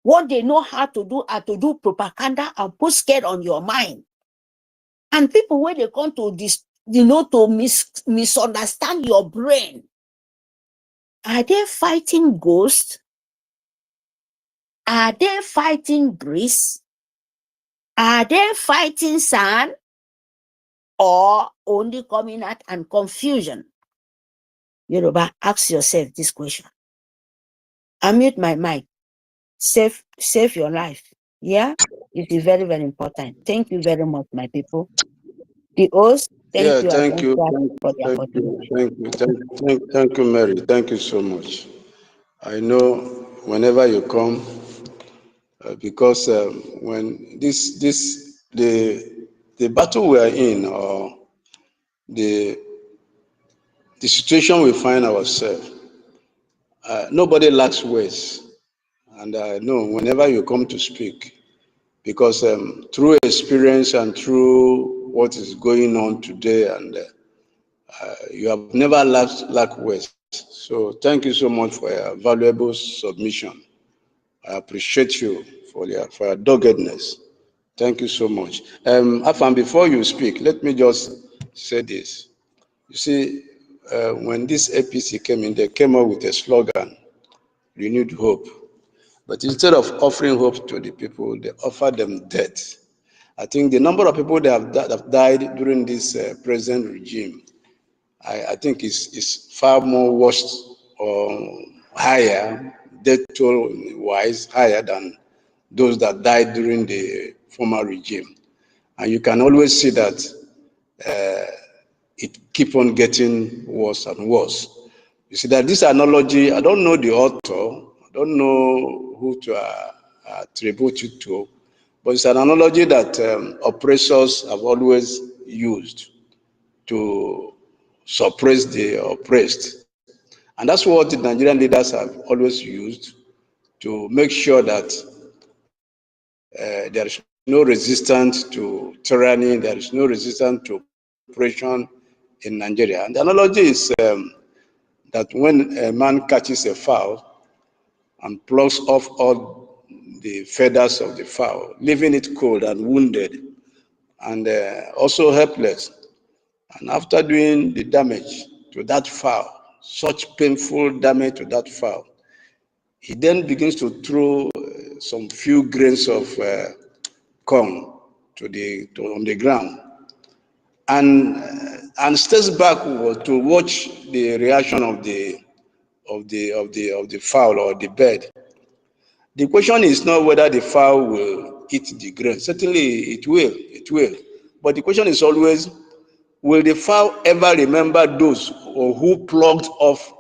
S5: What they know how to do are to do propaganda and put scared on your mind. And people, when they come to this, to misunderstand your brain, are they fighting ghosts? Are they fighting breeze? Are they fighting sand? Or only coming out and confusion? Yoruba, ask yourself this question. Unmute my mic. Save your life. Yeah, it is very, very important. Thank you very much, my people. The host, thank you again for the opportunity.
S2: Thank you, Mary. Thank you so much. I know whenever you come, because when the battle we are in, or the situation we find ourselves, nobody lacks words, and I know whenever you come to speak, because through experience and through what is going on today, and you have never lacked words. So So thank you so much for your valuable submission. I appreciate you for your doggedness. Thank you so much. Afan, before you speak, let me just say this. You see, when this APC came in, they came up with a slogan, renewed hope. But instead of offering hope to the people, they offered them death. I think the number of people that have died during this present regime, I think is far more worse or higher, death toll wise, higher than those that died during the former regime. And you can always see that it keep on getting worse and worse. You see that this analogy, I don't know the author, I don't know who to attribute it to, but it's an analogy that oppressors have always used to suppress the oppressed. And that's what the Nigerian leaders have always used to make sure that there is no resistance to tyranny, there is no resistance to oppression in Nigeria. And the analogy is that when a man catches a fowl and plucks off all the feathers of the fowl, leaving it cold and wounded and also helpless, and after doing the damage to that fowl, such painful damage to that fowl, he then begins to throw some few grains of corn on the ground, and steps back to watch the reaction of the fowl or the bird. The question is not whether the fowl will eat the grain. Certainly it will. But the question is always, will the fowl ever remember those or who plucked off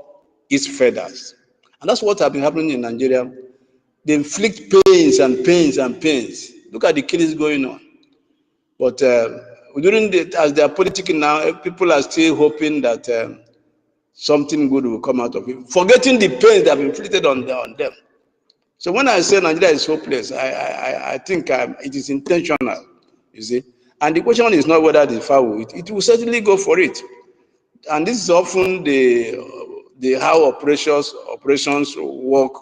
S2: its feathers? And that's what has been happening in Nigeria. They inflict pains and pains and pains. Look at the killings going on. But as they are politicking now, people are still hoping that something good will come out of it, forgetting the pains that have been inflicted on them. So when I say Nigeria is hopeless, I think it is intentional, you see. And the question is not whether the fowl will, it will certainly go for it. And this is often the how operations work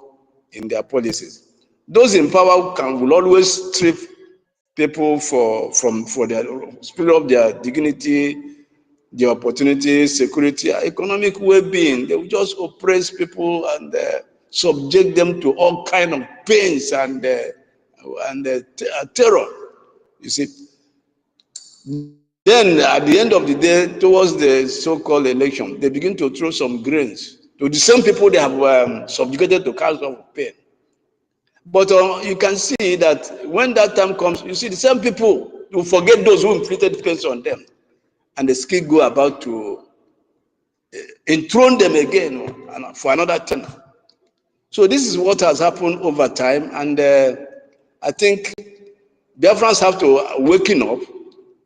S2: in their policies. Those in power will always strip people for their spirit of their dignity, their opportunities, security, economic well-being. They will just oppress people and subject them to all kind of pains and terror. You see. Then at the end of the day, towards the so-called election, they begin to throw some grains to the same people they have subjugated to cause of pain. But you can see that when that time comes, you see the same people will forget those who inflicted pains on them, and they still go about to enthrone them again for another term. So this is what has happened over time, and I think Biafrans have to waken up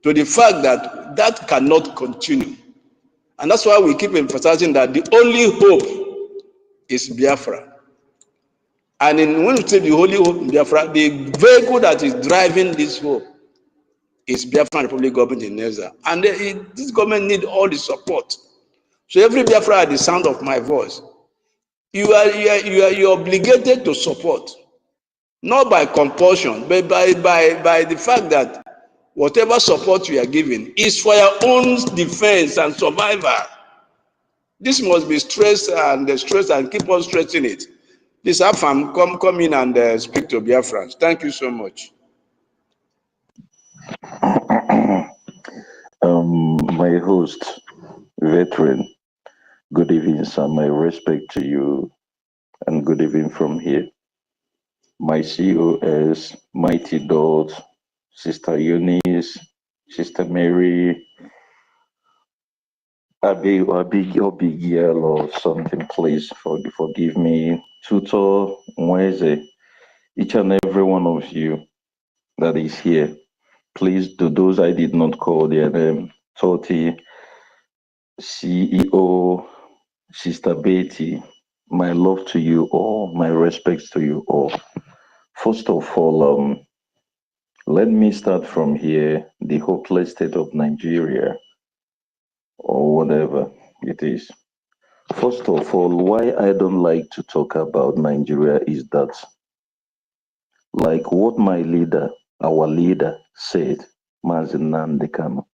S2: to the fact that that cannot continue. And that's why we keep emphasizing that the only hope is Biafra. And when we say the only hope in Biafra, the vehicle that is driving this hope is Biafran Republic government in Neza. And this government needs all the support. So every Biafra at the sound of my voice, you're obligated to support, not by compulsion, but by the fact that whatever support you are giving is for your own defense and survival. This must be stressed and keep on stressing it. Please, Afam, come in and speak to Biafrans. Thank you so much.
S6: My host, veteran, good evening, sir. My respect to you, and good evening from here. My COS, Mighty Dot, Sister Eunice, Sister Mary, Abigail or something, please forgive me. Tutor, Mweze, each and every one of you that is here. Please, to those I did not call their name, Toti, CEO, Sister Betty, my love to you all, my respects to you all. First of all, let me start from here, the hopeless state of Nigeria, or whatever it is. First of all, why I don't like to talk about Nigeria is that, like what my leader, our leader, said, Mazi Nnamdi Kanu,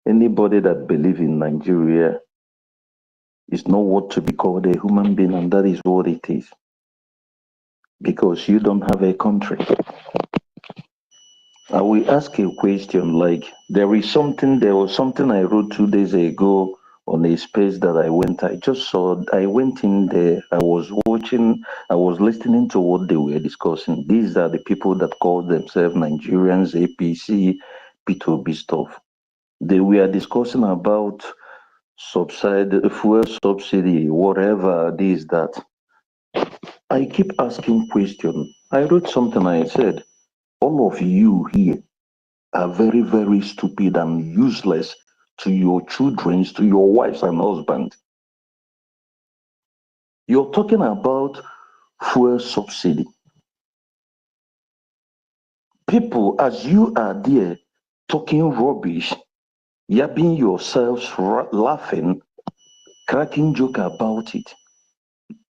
S6: anybody that believes in Nigeria is not what to be called a human being, and that is what it is. Because you don't have a country. I will ask a question like there was something I wrote 2 days ago on a space that I went. I went in there, I was watching, I was listening to what they were discussing. These are the people that call themselves Nigerians, APC, P2B stuff. They were discussing about fuel subsidy, whatever this, that. I keep asking questions. I wrote something, I said, all of you here are very, very stupid and useless to your children, to your wives and husbands. You're talking about fuel subsidy. People, as you are there talking rubbish, yapping yourselves, laughing, cracking joke about it,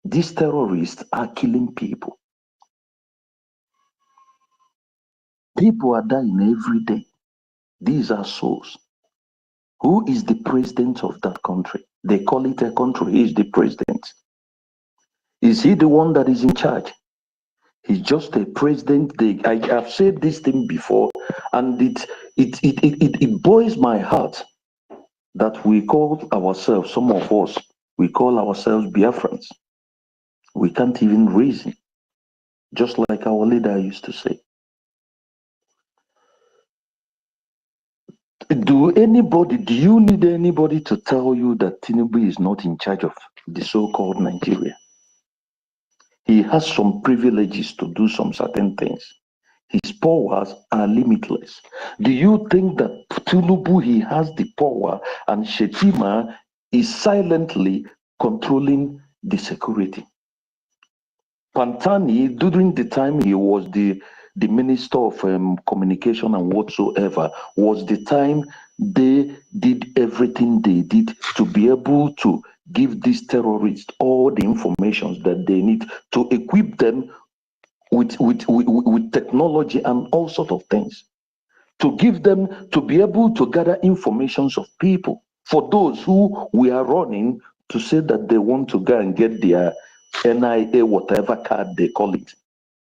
S6: these terrorists are killing people. People are dying every day. These are souls. Who is the president of that country? They call it a country. He is the president. Is he the one that is in charge? He's just a president. I have said this thing before, and it boils my heart that we call ourselves, some of us, we call ourselves Biafrans. We can't even reason, just like our leader used to say. Do you need anybody to tell you that Tinubu is not in charge of the so-called Nigeria? He has some privileges to do some certain things. His powers are limitless. Do you think that Tinubu, he has the power and Shetima is silently controlling the security? Pantani, during the time he was the Minister of Communication and whatsoever, was the time they did everything they did to be able to give these terrorists all the information that they need to equip them with technology and all sorts of things, to give them to be able to gather informations of people, for those who we are running to say that they want to go and get their NIA, whatever card they call it.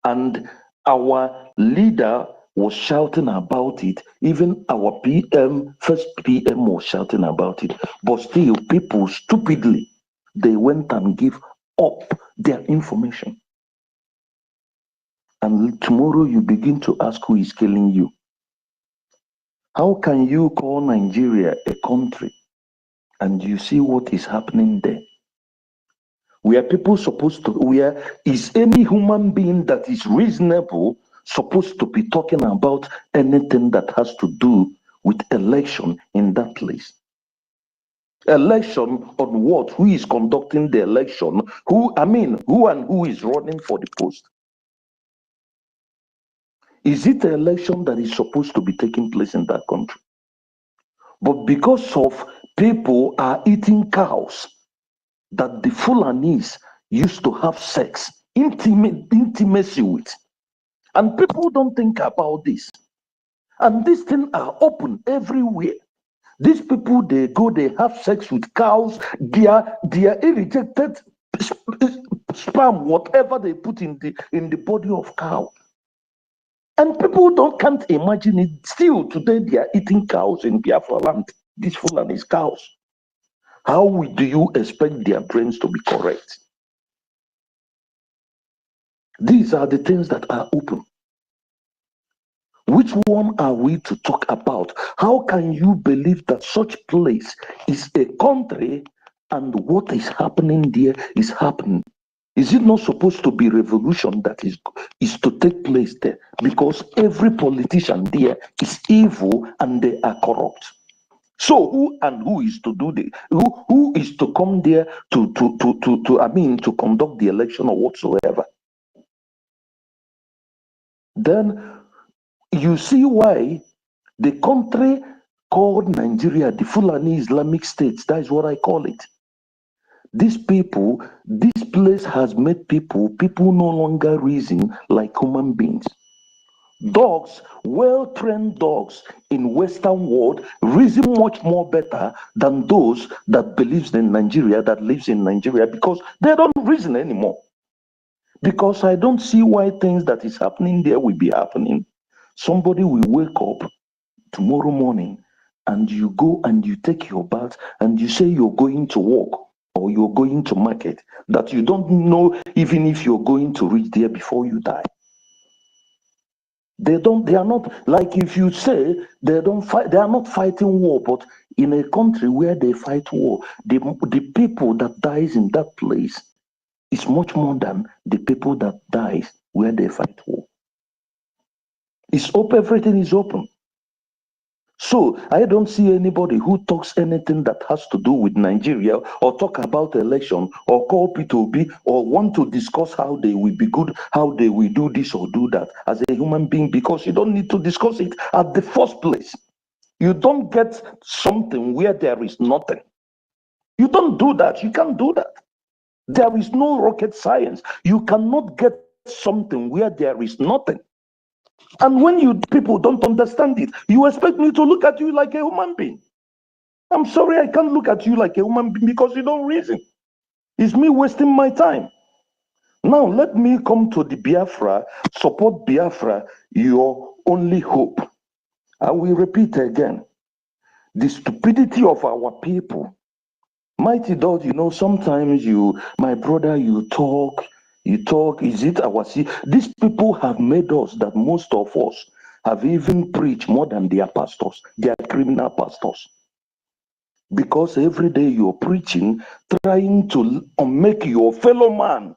S6: And our leader was shouting about it. Even our first PM was shouting about it. But still, people stupidly, they went and give up their information. And tomorrow you begin to ask who is killing you. How can you call Nigeria a country and you see what is happening there? Where people supposed to, where is any human being that is reasonable supposed to be talking about anything that has to do with election in that place? Election on what? Who is conducting the election? Who is running for the post? Is it an election that is supposed to be taking place in that country? But because of people are eating cows that the Fulanis used to have intimacy with, and people don't think about this. And these things are open everywhere. These people, they go, they have sex with cows, their irritated sperm, whatever they put in the body of cow. And people can't imagine it. Still today, they are eating cows in Biafra land. These Fulani cows. How do you expect their brains to be correct? These are the things that are open. Which one are we to talk about? How can you believe that such place is a country and what is happening there is happening? Is it not supposed to be revolution that is to take place there? Because every politician there is evil and they are corrupt. So who is to do the who is to come there to conduct the election or whatsoever? Then you see why the country called Nigeria, the Fulani Islamic States, that is what I call it. These people, this place has made people no longer reason like human beings. Dogs, well-trained dogs in Western world reason much more better than those that lives in Nigeria, because they don't reason anymore. Because I don't see why things that is happening there will be happening. Somebody will wake up tomorrow morning and you go and you take your bath and you say you're going to work or you're going to market, that you don't know even if you're going to reach there before you die. They are not, like if you say they are not fighting war, but in a country where they fight war, the people that dies in that place is much more than the people that dies where they fight war. It's open, everything is open. So I don't see anybody who talks anything that has to do with Nigeria or talk about election or call P2B or want to discuss how they will be good, how they will do this or do that as a human being, because you don't need to discuss it at the first place. You don't get something where there is nothing. You don't do that. You can't do that. There is no rocket science. You cannot get something where there is nothing. And when you people don't understand it, you expect me to look at you like a human being. I'm sorry, I can't look at you like a human being because you don't reason. It's me wasting my time. Now let me come to the Biafra, support Biafra, your only hope. I will repeat again, the stupidity of our people. Mighty God, sometimes my brother, you talk, is it our see? These people have made us that most of us have even preached more than their pastors, their criminal pastors. Because every day you're preaching, trying to make your fellow man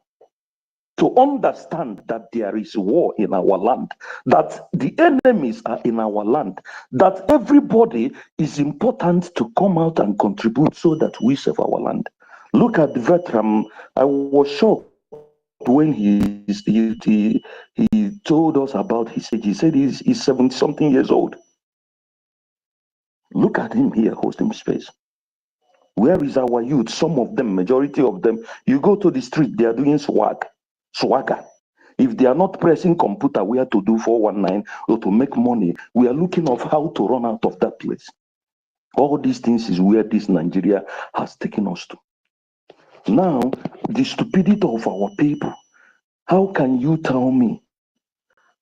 S6: to understand that there is war in our land, that the enemies are in our land, that everybody is important to come out and contribute so that we save our land. Look at the veteran. I was shocked when he told us about his age. He said he's 70-something years old. Look at him here hosting space. Where is our youth? Some of them, majority of them, you go to the street, they are doing swagger. If they are not pressing computer where to do 419 or to make money, we are looking of how to run out of that place. All these things is where this Nigeria has taken us to. Now, the stupidity of our people. How can you tell me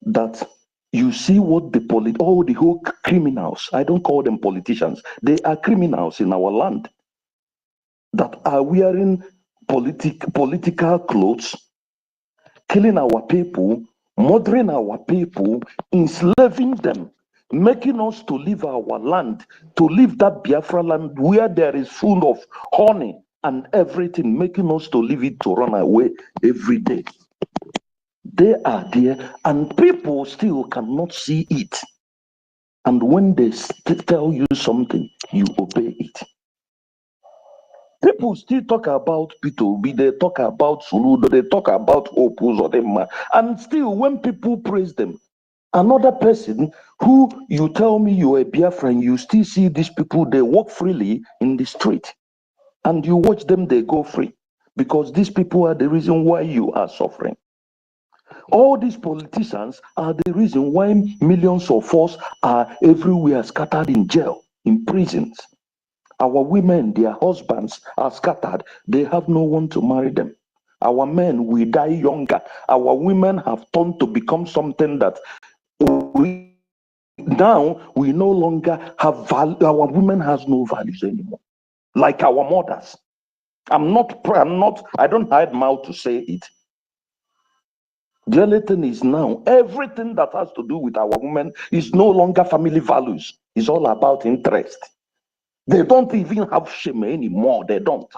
S6: that you see what all the whole criminals, I don't call them politicians, they are criminals in our land, that are wearing political clothes, killing our people, murdering our people, enslaving them, making us to leave our land, to leave that Biafra land where there is full of honey and everything, making us to leave it to run away every day. They are there and people still cannot see it. And when they tell you something, you obey it. People still talk about P2B, they talk about Suludo, they talk about Opus or them, and still when people praise them, another person who you tell me you're a Biafran, you still see these people, they walk freely in the street, and you watch them, they go free, because these people are the reason why you are suffering. All these politicians are the reason why millions of us are everywhere scattered in jail, in prisons. Our women, their husbands are scattered. They have no one to marry them. Our men will die younger. Our women have turned to become something that now we no longer have value. Our women has no values anymore. Like our mothers. I don't hide mouth to say it. The only thing is now, everything that has to do with our women is no longer family values. It's all about interest. They don't even have shame anymore. They don't.